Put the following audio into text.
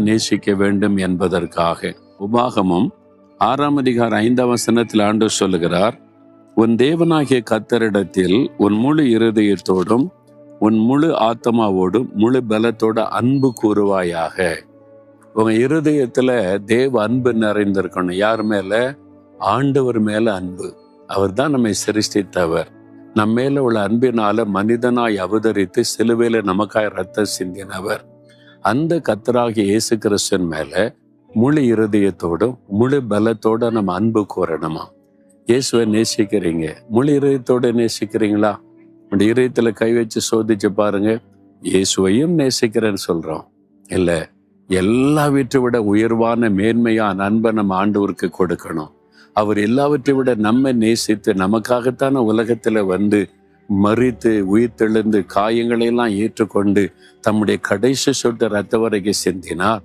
நேசிக்க வேண்டும் என்பதற்காக. உபாகமம் 6 அதிகாரம் 5 ஆண்டவர் சொல்லுகிறார், உன் தேவனாகிய கர்த்தரிடத்தில் உன் முழு இருதயத்தோடும் உன் முழு ஆத்மாவோடும் முழு பலத்தோட அன்பு கூறுவாயாக. உங்க இருதயத்துல தேவ அன்பு நிறைந்திருக்கணும். யார் மேல? ஆண்டவர் மேல அன்பு. அவர் தான் நம்மை சிருஷ்டித்தவர். நம்ம மேல உள்ள அன்பினால மனிதனாய் அவதரித்து சிலுவையில நமக்காய் ரத்தம் சிந்தினவர். அந்த கர்த்தராகிய இயேசு கிறிஸ்துவின் மேல முழு இருதயத்தோடும் முழு பலத்தோட நம்ம அன்பு கூறணுமா? இயேசுவை நேசிக்கிறீங்க, முழு இருதயத்தோட நேசிக்கிறீங்களா? உங்க இதயத்துல கை வச்சு சோதிச்சு பாருங்க. இயேசுவையும் நேசிக்கிறேன்னு சொல்றோம் இல்ல, எல்லாவற்றை விட உயர்வான மேன்மையான அன்பை நம்ம ஆண்டவருக்கு கொடுக்கணும். அவர் எல்லாவற்றை விட நம்ம நேசித்து நமக்காகத்தான உலகத்துல வந்து மரித்து உயிர்த்தெழுந்து காயங்களை எல்லாம் ஏற்றுக்கொண்டு தம்முடைய கடைசி சொட்டு ரத்த வரைக்கும் சிந்தினார்.